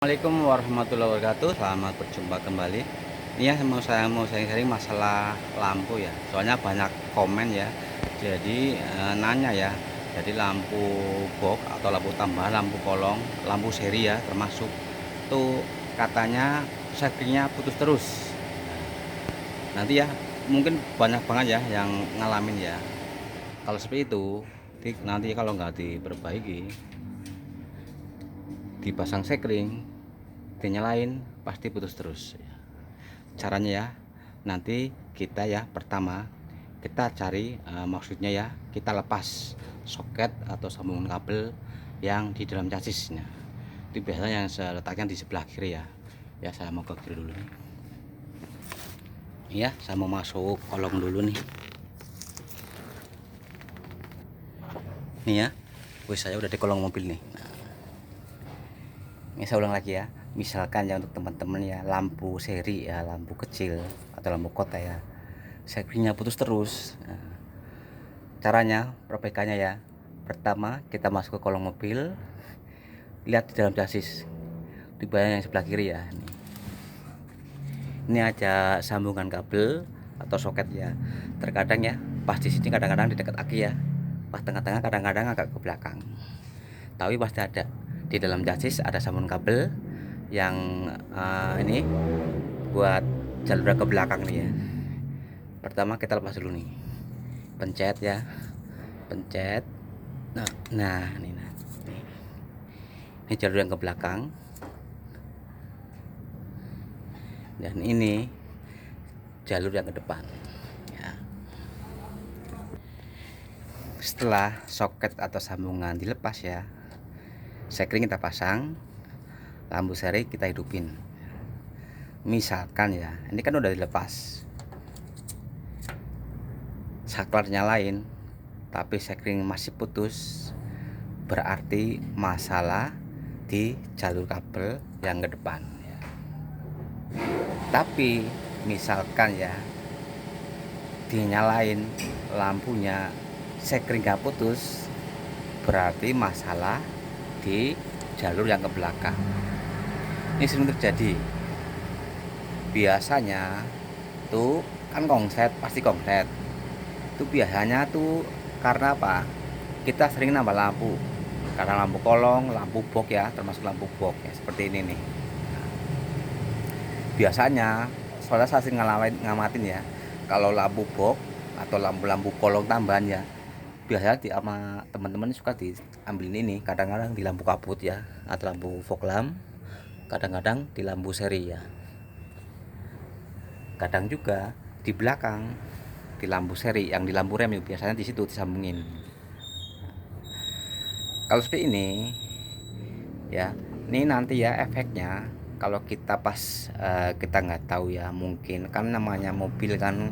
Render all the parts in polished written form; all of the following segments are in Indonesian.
Assalamualaikum warahmatullahi wabarakatuh. Selamat berjumpa kembali. Ini ya mau sharing-sharing masalah lampu ya. Soalnya banyak komen ya. Jadi nanya ya. Jadi lampu box atau lampu tambahan, lampu kolong, lampu seri ya termasuk tuh katanya setriknya putus terus. Nanti ya mungkin banyak banget ya yang ngalamin ya. Kalau seperti itu nanti kalau nggak diperbaiki, dipasang sekring, dinyalain pasti putus terus. Caranya ya, nanti kita ya pertama kita cari maksudnya ya, kita lepas soket atau sambungan kabel yang di dalam chassisnya. Itu biasanya yang saya letakkan di sebelah kiri ya. Ya, saya mau ke kiri dulu nih. Ya, saya mau masuk kolong dulu nih. Nih ya, wis saya udah di kolong mobil nih. Nah, ini saya ulang lagi ya. Misalkan ya untuk teman-teman ya, lampu seri ya, lampu kecil atau lampu kota ya, setriknya putus terus. Nah, caranya perbaikannya ya, pertama kita masuk ke kolong mobil, lihat di dalam chassis, di bagian yang sebelah kiri ya. Ini ada sambungan kabel atau soket ya. Terkadang ya pas di sini, kadang-kadang di dekat aki ya, pas tengah-tengah, kadang-kadang agak ke belakang, tapi pasti ada di dalam chassis ada sambungan kabel yang ini buat jalur ke belakang nih ya. Pertama kita lepas dulu nih, pencet ya, pencet. Nah ini jalur yang ke belakang, dan ini jalur yang ke depan ya. Setelah soket atau sambungan dilepas ya, sekring kita pasang, lampu seri kita hidupin. Misalkan ya, ini kan udah dilepas, saklar nyalain tapi sekring masih putus, berarti masalah di jalur kabel yang ke depan ya. Tapi misalkan ya dinyalain lampunya, sekring gak putus, berarti masalah di jalur yang ke belakang. Ini sering terjadi. Biasanya tuh kan konslet, pasti konslet. Itu biasanya tuh karena apa? Kita sering nambah lampu. Karena lampu kolong, lampu box ya, termasuk lampu box ya, seperti ini nih. Biasanya soalnya saya sering ngamatin ya, kalau lampu box atau lampu-lampu kolong tambahan ya, biasanya sama teman-teman suka diambilin ini, kadang-kadang di lampu kabut ya, atau lampu fog lamp, kadang-kadang di lampu seri ya, kadang juga di belakang di lampu seri yang di lampu rem ya, biasanya di situ disambungin. Kalau seperti ini ya, ini nanti ya efeknya kalau kita pas kita nggak tahu ya, mungkin kan namanya mobil kan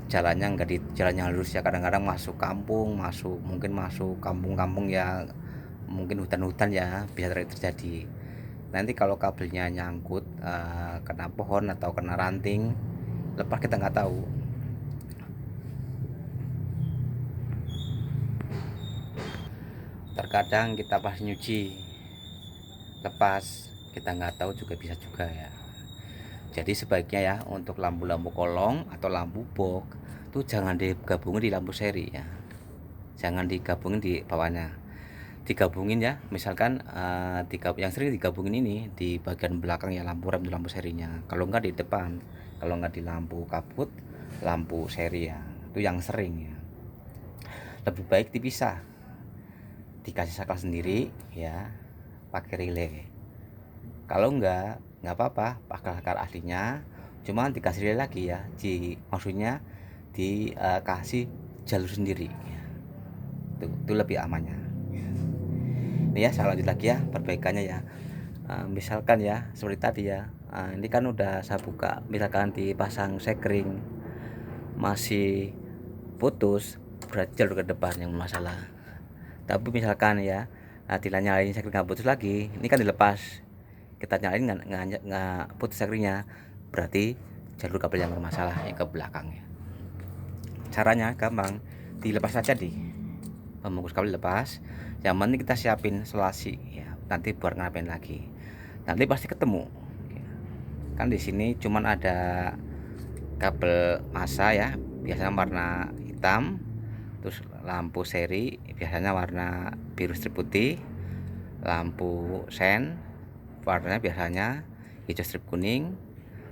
jalannya nggak di jalan yang lurus ya, kadang-kadang masuk kampung, mungkin masuk kampung-kampung ya, mungkin hutan-hutan ya, bisa terjadi. Nanti kalau kabelnya nyangkut kena pohon atau kena ranting lepas, kita nggak tahu. Terkadang kita pas nyuci lepas, kita nggak tahu juga, bisa juga ya. Jadi sebaiknya ya untuk lampu-lampu kolong atau lampu box tuh jangan digabungin di lampu seri ya, jangan digabungin di bawahnya, digabungin ya. Misalkan yang sering digabungin ini di bagian belakang ya, lampu rem, lampu serinya. Kalau nggak di depan, kalau nggak di lampu kabut, lampu seri ya, itu yang sering ya. Lebih baik dipisah, dikasih saklar sendiri ya, pakai relay. Kalau nggak apa-apa pakai saklar aslinya, cuma dikasih relay lagi ya, maksudnya dikasih jalur sendiri ya. Itu lebih amannya. Ini ya, saya lanjut lagi ya perbaikannya ya. Misalkan ya seperti tadi ya, ini kan udah saya buka, misalkan dipasang sekring masih putus, berarti jalur ke depan yang masalah. Tapi misalkan ya dinyalain sekring nggak putus lagi, ini kan dilepas, kita nyalain nggak putus sekringnya, berarti jalur kabel yang bermasalah yang ke belakang ya. Caranya gampang, dilepas saja pembungkus kabel lepas, yang penting kita siapin selasi ya, nanti buat ngapain lagi. nanti pasti ketemu. Kan di sini cuman ada kabel massa ya, biasanya warna hitam, terus lampu seri biasanya warna biru strip putih, lampu sen warnanya biasanya hijau strip kuning,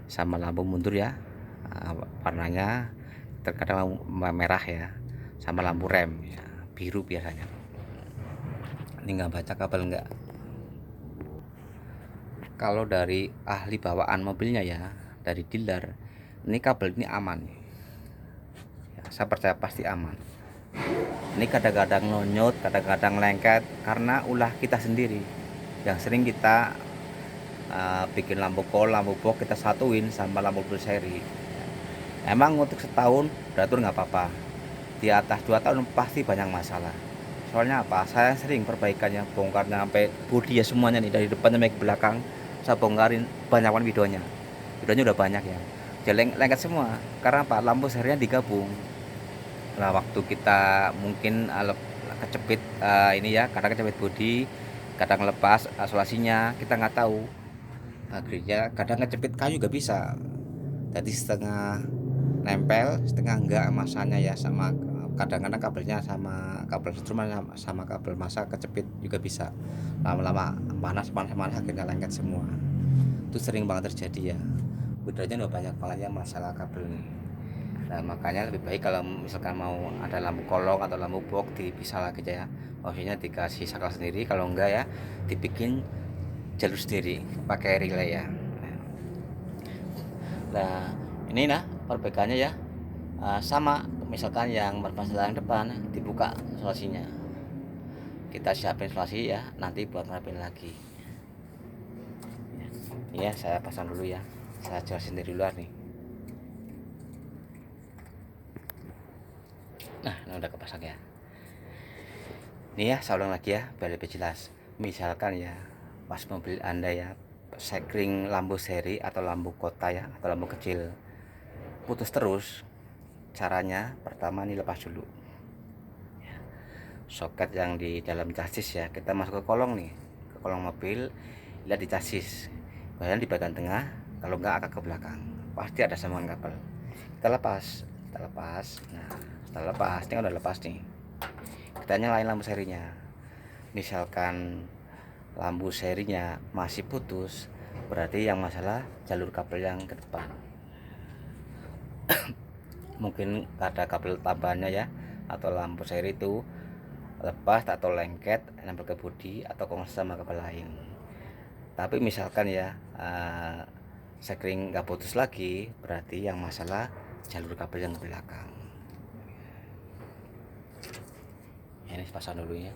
sama lampu mundur ya, warnanya terkadang merah ya, sama lampu rem ya, biru biasanya. Ini nggak baca kabel nggak. Kalau dari ahli bawaan mobilnya ya, dari dealer, ini kabel ini aman ya, saya percaya pasti aman. Ini kadang-kadang nonyot, kadang-kadang lengket karena ulah kita sendiri yang sering kita bikin lampu kol, lampu box kita satuin sama lampu seri. Emang untuk setahun beratur nggak apa-apa, di atas 2 tahun pasti banyak masalah. Soalnya apa, saya sering perbaikannya, bongkarnya sampai bodi ya semuanya nih, dari depan sampai ke belakang saya bongkarin, banyak videonya udah banyak ya, jadi lengket semua. Karena apa, lampu serinya digabung. Nah waktu kita mungkin kecepit ini ya, kadang kecepit bodi, kadang lepas isolasinya, kita nggak tahu. Akhirnya kadang kecepit kayu juga bisa, jadi setengah nempel setengah enggak masanya ya, sama kadang-kadang kabelnya sama kabel setrum sama kabel massa kecepit juga bisa. Lama-lama panas akhirnya lengket semua. Itu sering banget terjadi ya, udaranya udah banyak banget ya masalah kabel nih. Nah makanya lebih baik kalau misalkan mau ada lampu kolong atau lampu box dipisah lagi ya, maksudnya dikasih saklar sendiri, kalau enggak ya dibikin jalur sendiri pakai relay ya. Nah ini nah perbaikannya ya, sama misalkan yang bermasalah yang depan dibuka isolasinya, kita siapin isolasi ya nanti buat ngerapin lagi ya. Saya pasang dulu ya, saya jelasin dari luar nih. Nah ini udah kepasang ya. Ini ya saya ulang lagi ya biar lebih jelas. Misalkan ya pas mobil Anda ya sekring lampu seri atau lampu kota ya, atau lampu kecil putus terus, caranya pertama nih lepas dulu soket yang di dalam chassis ya. Kita masuk ke kolong nih, ke kolong mobil, lihat di chassis, kemudian di bagian tengah, kalau enggak agak ke belakang pasti ada sambungan kabel. Kita lepas. Nah setelah lepas, ini udah lepas nih, kita nyalain lampu serinya. Misalkan lampu serinya masih putus, berarti yang masalah jalur kabel yang ke depan. Mungkin ada kabel tambahannya ya, atau lampu seri itu lepas atau lengket nempel ke bodi atau kongsi sama kabel lain. Tapi misalkan ya sekring nggak putus lagi, berarti yang masalah jalur kabel yang ke belakang. Ini pasang dulu ya.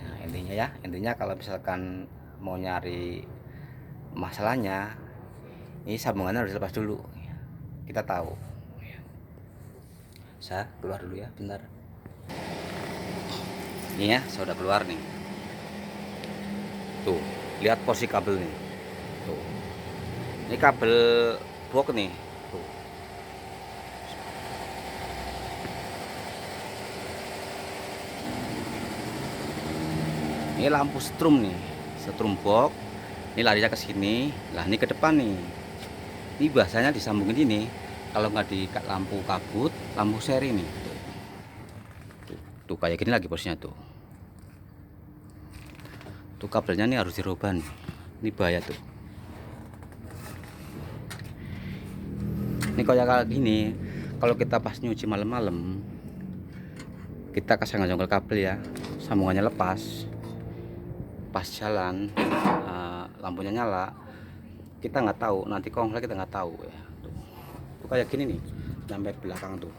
Nah intinya ya, kalau misalkan mau nyari masalahnya, ini sambungannya harus lepas dulu, kita tahu. Saya keluar dulu ya, bentar. Ini ya, saya udah keluar nih. Tuh, lihat posisi kabel nih. Tuh, ini kabel box nih. Tuh. Ini lampu setrum nih, setrum box. Ini larinya ke sini, lah ini ke depan nih. Ini biasanya disambungin ini, kalau nggak di lampu kabut, lampu seri nih. Tuh kayak gini lagi posisinya tuh. Tuh kabelnya nih harus dirubah nih. Ini bahaya tuh. Ini kayak gini, kalau kita pas nyuci malam-malam, kita kasang-kasang kabel ya, sambungannya lepas, pas jalan lampunya nyala, kita nggak tahu, nanti kongkel kita nggak tahu ya. Tuh kayak gini nih, sampai belakang tuh.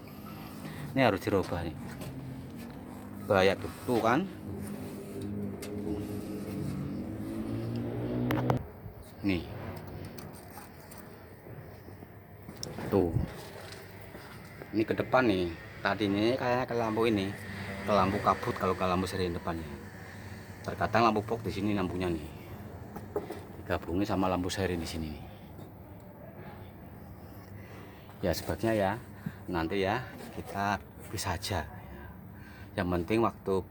Ini harus dirubah nih, bahaya tuh kan. Nih tuh, ini ke depan nih, tadi ini kayaknya ke lampu ini, ke lampu kabut kalau ke lampu seri depannya. Terkadang lampu box di sini lampunya nih gabungin sama lampu seri di sini nih. Ya sebaiknya ya nanti ya kita bisa aja. Yang penting waktu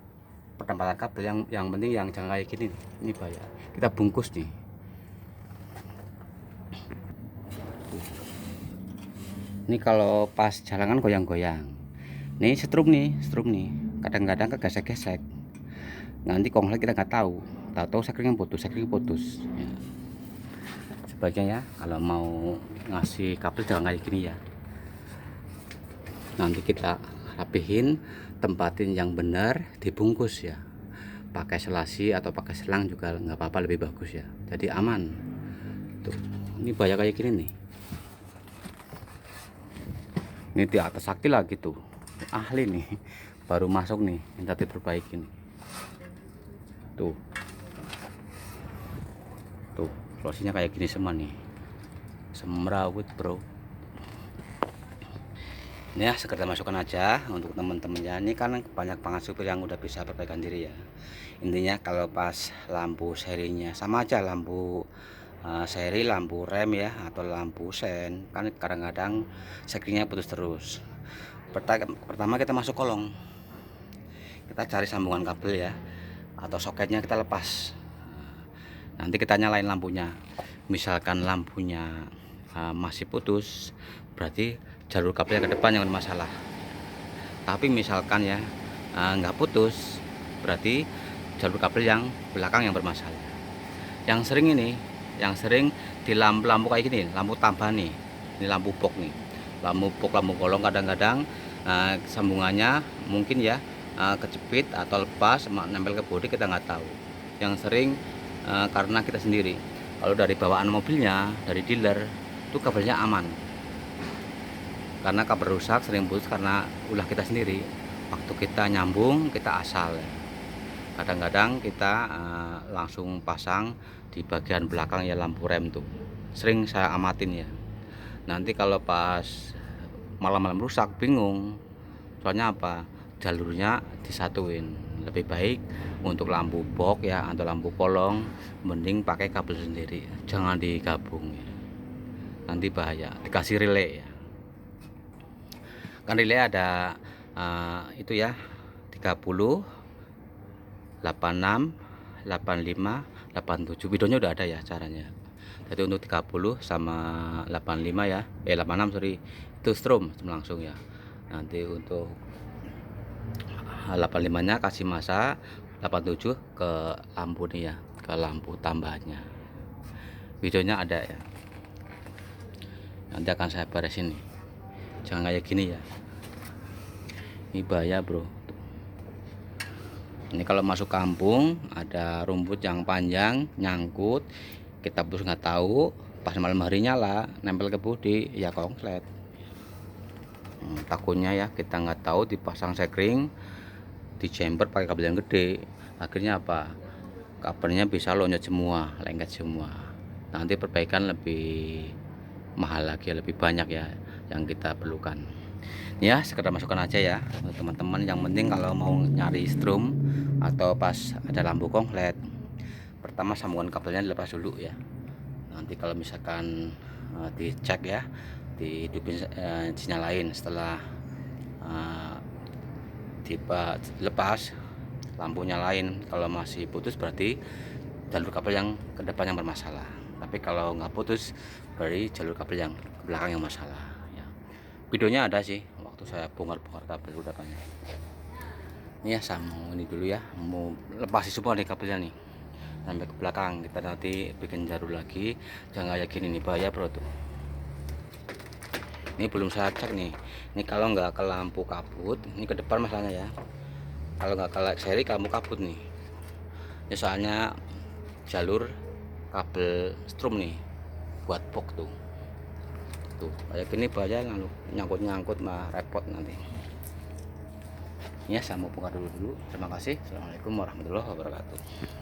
pertempatan kabel. Yang penting yang jangan kayak gini. Ini bahaya. Kita bungkus nih. Ini kalau pas jalankan goyang-goyang. Nih strum nih. Kadang-kadang kegesek-gesek. Nanti konslet kita nggak tahu. Tahu-tahu sekringnya putus. Ya. Sebaiknya ya kalau mau ngasih kabel jangan kayak gini ya. Nanti kita rapihin, tempatin yang benar, dibungkus ya. Pakai selasi atau pakai selang juga nggak apa-apa, lebih bagus ya. Jadi aman. Tuh, ini banyak kayak gini nih. Ini di atas sakti lagi tuh. Ahli nih. Baru masuk nih, minta diperbaikin. Tuh. Tuh, selasinya kayak gini semua nih. Semrawut, bro. Ini ya sekedar masukan aja untuk teman-temannya. Ini kan banyak banget supir yang udah bisa perbaikan diri ya. Intinya kalau pas lampu serinya sama aja, lampu seri, lampu rem ya, atau lampu sen, kan kadang-kadang sekringnya putus terus. Pertama kita masuk kolong, kita cari sambungan kabel ya, atau soketnya kita lepas. Nanti kita nyalain lampunya. Misalkan lampunya masih putus, berarti jalur kabelnya ke depan yang bermasalah. Tapi misalkan ya nggak putus, berarti jalur kabel yang belakang yang bermasalah. Yang sering di lampu kayak gini, lampu tambahan nih, ini lampu box nih, lampu kolong kadang-kadang sambungannya mungkin ya kecepit atau lepas, nempel ke bodi, kita nggak tahu. Yang sering karena kita sendiri. Kalau dari bawaan mobilnya, dari dealer, itu kabelnya aman. Karena kabel rusak sering putus karena ulah kita sendiri. Waktu kita nyambung, kita asal. Kadang-kadang kita langsung pasang di bagian belakang ya, lampu rem tuh. Sering saya amatin ya. Nanti kalau pas malam-malam rusak, bingung. Soalnya apa? Jalurnya disatuin. Lebih baik untuk lampu box ya atau lampu kolong, mending pakai kabel sendiri, jangan digabung ya. Nanti bahaya. Dikasih relay ya. Kan relay ada itu ya, 30, 86, 85, 87. Videonya udah ada ya caranya. Jadi untuk 30 sama 85 ya, 86 sorry, itu strum langsung ya. Nanti untuk 85 nya kasih masa, 87 ke lampu nih ya, ke lampu tambahannya. Videonya ada ya, nanti akan saya beresin nih. Jangan kayak gini ya, ini bahaya bro. Ini kalau masuk kampung ada rumput yang panjang nyangkut, kita putus nggak tahu, pas malam hari nyala nempel ke bodi ya konslet. Takutnya ya kita nggak tahu, dipasang sekring, di chamber pakai kabel yang gede, akhirnya apa, kabelnya bisa loncat semua, lengket semua. Nanti perbaikan lebih mahal lagi, lebih banyak ya yang kita perlukan ya. Sekedar masukan aja ya untuk teman-teman. Yang penting kalau mau nyari strum atau pas ada lampu konslet, pertama sambungan kabelnya dilepas dulu ya. Nanti kalau misalkan dicek ya, dihidupin, dinyalain. Setelah dilepas lampu nyalain, kalau masih putus berarti jalur kabel yang ke depan yang bermasalah. Tapi kalau nggak putus berarti jalur kabel yang ke belakang yang masalah ya. Videonya ada sih waktu saya bongkar kabel, udah banyak. Ini ya, sama ini dulu ya, mau lepas semua nih kabelnya nih sampai ke belakang. Kita nanti bikin jalur lagi. Jangan kayak gini nih, bahaya bro tuh. Ini belum saya cek nih. Ini kalau nggak ke lampu kabut, ini ke depan masalahnya ya. Kalau nggak ke seri lampu kabut nih. Ini soalnya jalur kabel strum nih buat box tuh. Tuh kayak gini bahaya, lalu nyangkut mah repot nanti. Ya, saya mau bongkar dulu. Terima kasih. Assalamualaikum warahmatullahi wabarakatuh.